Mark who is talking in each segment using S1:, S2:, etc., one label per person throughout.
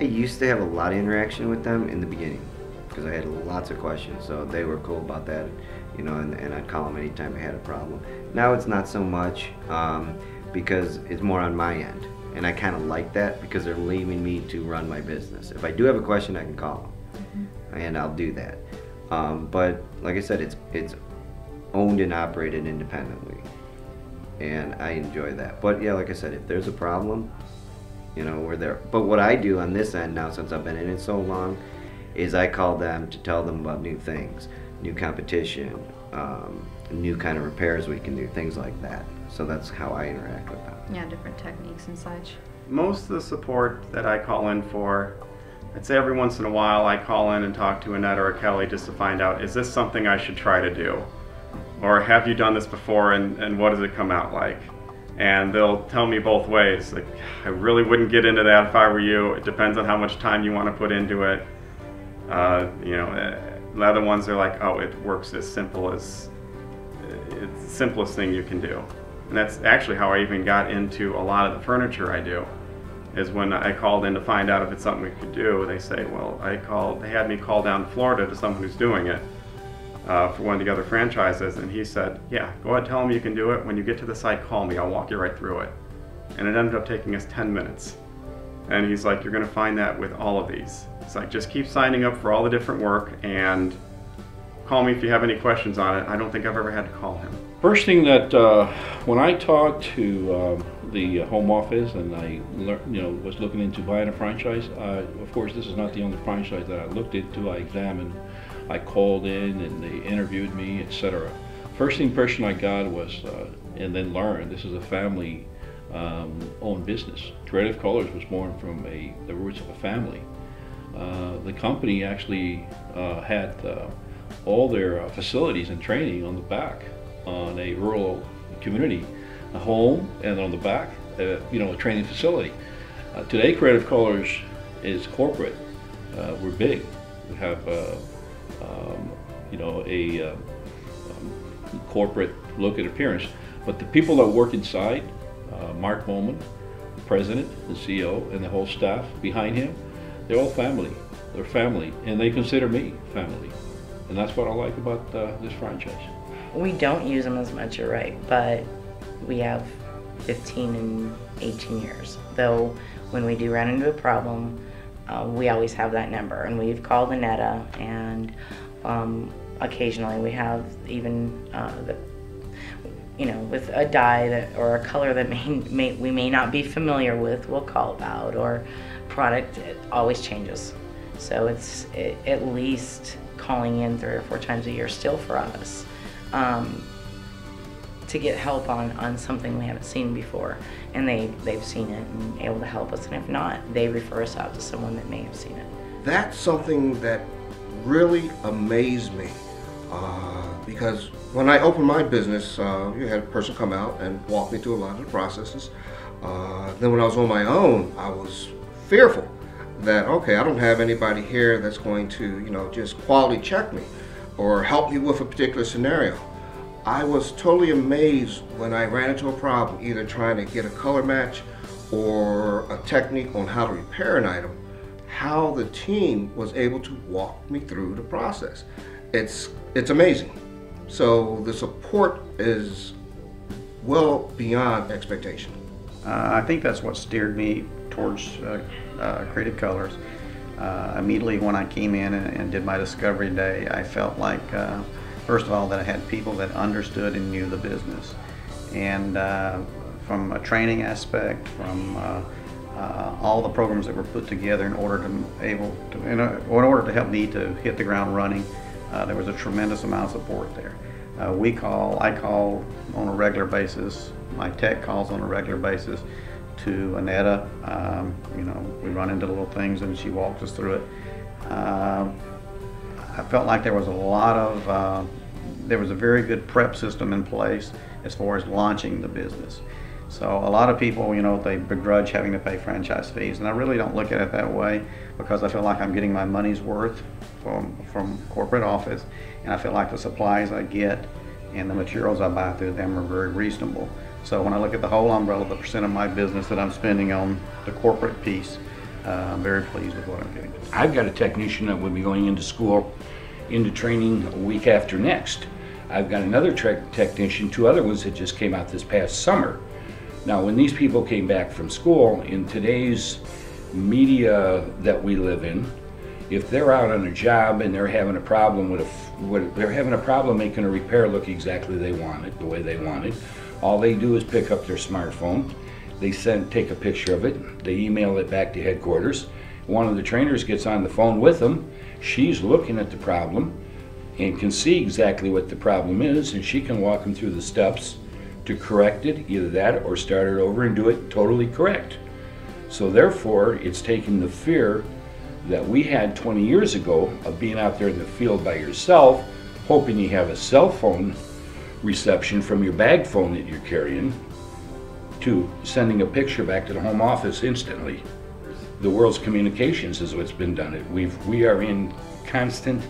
S1: I used to have a lot of interaction with them in the beginning because I had lots of questions, so they were cool about that, you know, and I'd call them anytime I had a problem. Now it's not so much because it's more on my end, and I kind of like that because they're leaving me to run my business. If I do have a question, I can call them, and I'll do that. But like I said, it's owned and operated independently, and I enjoy that. But yeah, like I said, if there's a problem, you know, we're there. But what I do on this end now, since I've been in it so long, is I call them to tell them about new things, new competition, new kind of repairs we can do, things like that. So that's how I interact with them.
S2: Yeah, different techniques and such.
S3: Most of the support that I call in for, I'd say every once in a while I call in and talk to Annette or Kelly just to find out, is this something I should try to do? Or have you done this before, and what does it come out like? And they'll tell me both ways. Like, I really wouldn't get into that if I were you. It depends on how much time you want to put into it. You know, the other ones are like, oh, it works as simple as, it's the simplest thing you can do. And that's actually how I even got into a lot of the furniture I do, is when I called in to find out if it's something we could do. They say, well, they had me call down to Florida to someone who's doing it for one of the other franchises, and he said, yeah, go ahead, tell them you can do it. When you get to the site, call me, I'll walk you right through it. And it ended up taking us 10 minutes. And he's like, you're gonna find that with all of these. It's like, just keep signing up for all the different work and call me if you have any questions on it. I don't think I've ever had to call him.
S4: First thing that, when I talked to the home office and I was looking into buying a franchise, of course this is not the only franchise that I looked into. I examined, I called in and they interviewed me, etc. First impression I got was, and then learned, this is a family owned business. Creative Colors was born from the roots of a family. The company actually had all their facilities and training on the back, on a rural community, a home, and on the back, a training facility. Today, Creative Colors is corporate. We're big. We have a corporate look at appearance, but the people that work inside, Mark Bowman, the president, the CEO, and the whole staff behind him, they're all family. They're family, and they consider me family. And that's what I like about this franchise.
S5: We don't use them as much, you're right, but we have 15 and 18 years. Though when we do run into a problem, we always have that number. And we've called Annetta, and occasionally we have even with a dye or a color that we may not be familiar with, we'll call about, or product, it always changes. So it's at least calling in 3 or 4 times a year still for us to get help on something we haven't seen before. And they've seen it and able to help us, and if not, they refer us out to someone that may have seen it.
S6: That's something that really amazed me because when I opened my business, you had a person come out and walk me through a lot of the processes. Then when I was on my own, I was fearful that, okay, I don't have anybody here that's going to, just quality check me or help me with a particular scenario. I was totally amazed when I ran into a problem, either trying to get a color match or a technique on how to repair an item, how the team was able to walk me through the process. It's amazing. So the support is well beyond expectation.
S7: I think that's what steered me towards Creative Colors. Immediately when I came in and did my discovery day, I felt like, first of all, that I had people that understood and knew the business. And from a training aspect, from all the programs that were put together in order to help me to hit the ground running, there was a tremendous amount of support there. I call on a regular basis. My tech calls on a regular basis to Annetta. We run into little things and she walks us through it. I felt like there was a very good prep system in place as far as launching the business. So a lot of people, they begrudge having to pay franchise fees, and I really don't look at it that way, because I feel like I'm getting my money's worth from corporate office, and I feel like the supplies I get and the materials I buy through them are very reasonable. So when I look at the whole umbrella, the percent of my business that I'm spending on the corporate piece, I'm very pleased with what I'm getting.
S4: I've got a technician that will be going into school, into training a week after next. I've got another technician, 2 other ones that just came out this past summer. Now, when these people came back from school, in today's media that we live in, if they're out on a job and they're having a problem they're having a problem making a repair look exactly the way they want it, all they do is pick up their smartphone, they take a picture of it, they email it back to headquarters. One of the trainers gets on the phone with them. She's looking at the problem and can see exactly what the problem is, and she can walk them through the steps to correct it, either that or start it over and do it totally correct. So therefore, it's taking the fear that we had 20 years ago of being out there in the field by yourself, hoping you have a cell phone reception from your bag phone that you're carrying, to sending a picture back to the home office instantly. The world's communications is what's been done. We are in constant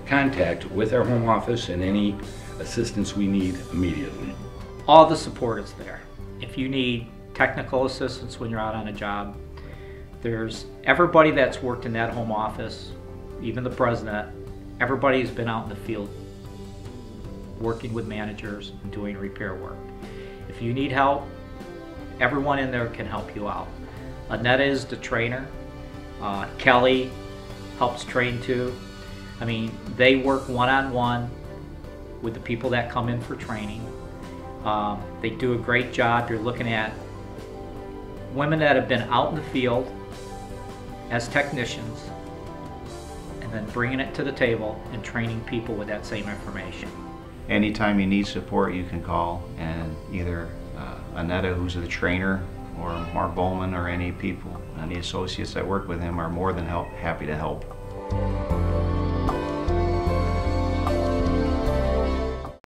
S4: contact with our home office and any assistance we need immediately.
S8: All the support is there. If you need technical assistance when you're out on a job, there's everybody that's worked in that home office, even the president, everybody's been out in the field working with managers and doing repair work. If you need help, everyone in there can help you out. Annette is the trainer. Kelly helps train too. I mean, they work one-on-one with the people that come in for training. They do a great job. You're looking at women that have been out in the field as technicians and then bringing it to the table and training people with that same information.
S7: Anytime you need support, you can call, and either Annetta, who's the trainer, or Mark Bowman, or any people, any associates that work with him are more than happy to help.